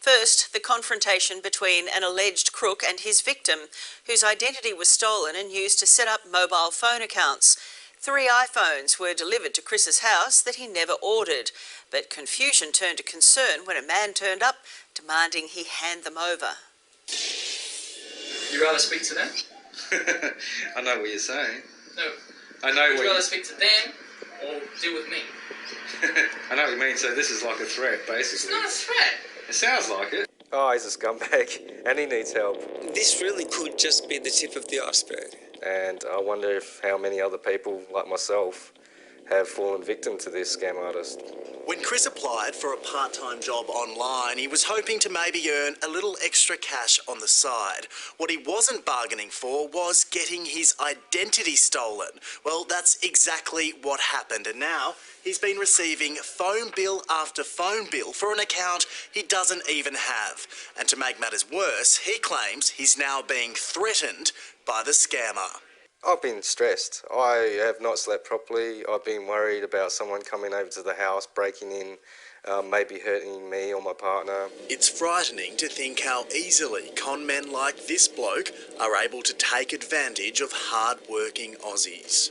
First, the confrontation between an alleged crook and his victim, whose identity was stolen and used to set up mobile phone accounts. 3 iPhones were delivered to Chris's house that he never ordered, but confusion turned to concern when a man turned up demanding he hand them over. You'd rather speak to them? I know what you're saying. No. I know. Would you rather speak to them or deal with me? I know what you mean. So this is like a threat, basically. It's not a threat. It sounds like it. Oh, he's a scumbag and he needs help. This really could just be the tip of the iceberg. And I wonder if how many other people like myself have fallen victim to this scam artist. When Chris applied for a part-time job online, he was hoping to maybe earn a little extra cash on the side. What he wasn't bargaining for was getting his identity stolen. Well, that's exactly what happened, and now he's been receiving phone bill after phone bill for an account he doesn't even have. And to make matters worse, he claims he's now being threatened by the scammer. I've been stressed. I have not slept properly. I've been worried about someone coming over to the house, breaking in, maybe hurting me or my partner. It's frightening to think how easily con men like this bloke are able to take advantage of hard-working Aussies.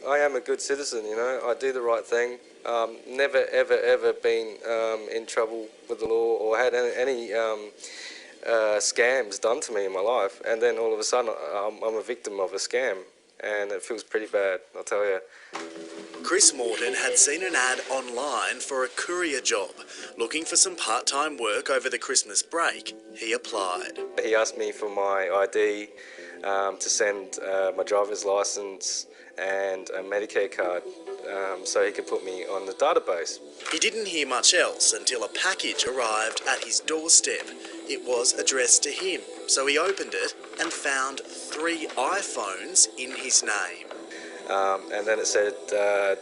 I am a good citizen, you know. I do the right thing. Never, ever been in trouble with the law or had any scams done to me in my life, and then all of a sudden I'm a victim of a scam, and it feels pretty bad, I'll tell you. Chris Morton had seen an ad online for a courier job. Looking for some part-time work over the Christmas break, he applied. He asked me for my ID, to send my driver's license and a Medicare card, so he could put me on the database. He didn't hear much else until a package arrived at his doorstep. It was addressed to him, so he opened it and found 3 iPhones in his name. And then it said,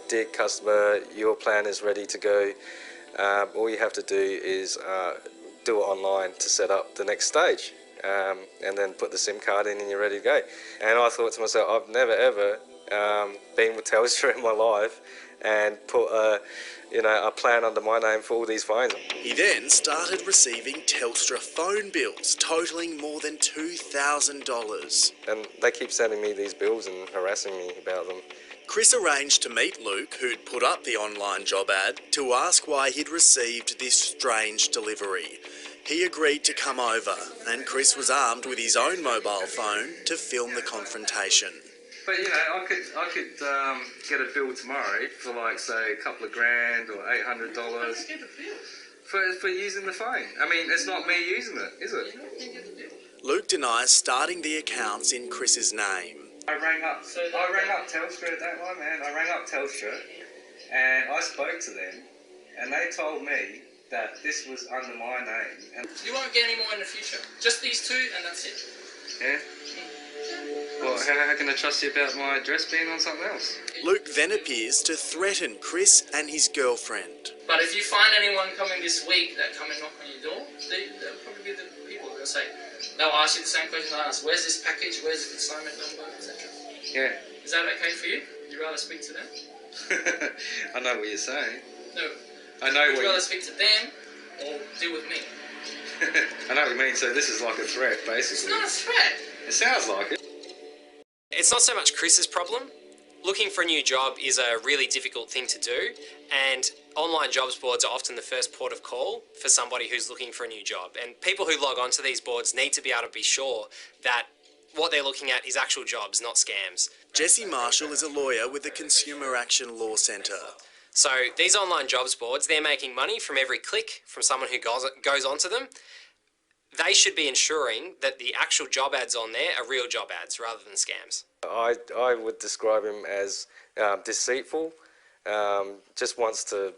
"Dear customer, your plan is ready to go. All you have to do is do it online to set up the next stage, and then put the SIM card in and you're ready to go." And I thought to myself, I've never ever been with Telstra in my life and put a plan under my name for all these phones. He then started receiving Telstra phone bills totalling more than $2,000. And they keep sending me these bills and harassing me about them. Chris arranged to meet Luke, who'd put up the online job ad, to ask why he'd received this strange delivery. He agreed to come over, and Chris was armed with his own mobile phone to film the confrontation. But you know, I could get a bill tomorrow for like say a couple of grand or $800 for using the phone. I mean, it's not me using it, is it? Luke denies starting the accounts in Chris's name. I rang up Telstra, don't lie, man. I rang up Telstra and I spoke to them and they told me that this was under my name. And you won't get any more in the future. Just these 2 and that's it. Yeah? Well, how can I trust you about my address being on something else? Luke then appears to threaten Chris and his girlfriend. But if you find anyone coming this week that come and knock on your door, they'll probably be the people who'll say, they'll ask you the same question I asked, where's this package, where's the consignment number, etc. Yeah. Is that okay for you? Would you rather speak to them? I know what you're saying. No. I know. Would you rather speak to them or deal with me? I know what you mean, so this is like a threat, basically. It's not a threat. It sounds like it. It's not so much Chris's problem. Looking for a new job is a really difficult thing to do, and online jobs boards are often the first port of call for somebody who's looking for a new job. And people who log onto these boards need to be able to be sure that what they're looking at is actual jobs, not scams. Jesse Marshall is a lawyer with the Consumer Action Law Centre. So these online jobs boards, they're making money from every click from someone who goes onto them. They should be ensuring that the actual job ads on there are real job ads rather than scams. I would describe him as deceitful, just wants to,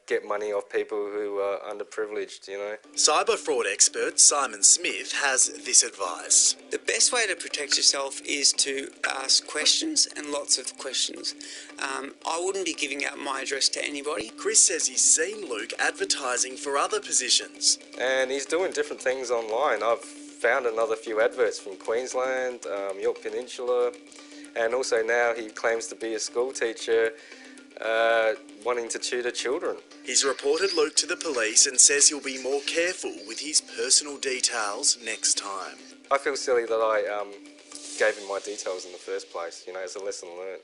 get money off people who are underprivileged, Cyber fraud expert Simon Smith has this advice. The best way to protect yourself is to ask questions, and lots of questions. I wouldn't be giving out my address to anybody. Chris says he's seen Luke advertising for other positions. And he's doing different things online. I've found another few adverts from Queensland, York Peninsula, and also now he claims to be a school teacher. wanting to tutor children. He's reported Luke to the police and says he'll be more careful with his personal details next time. I feel silly that I gave him my details in the first place. You know, it's a lesson learned.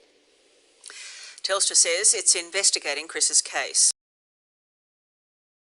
Telstra says it's investigating Chris's case.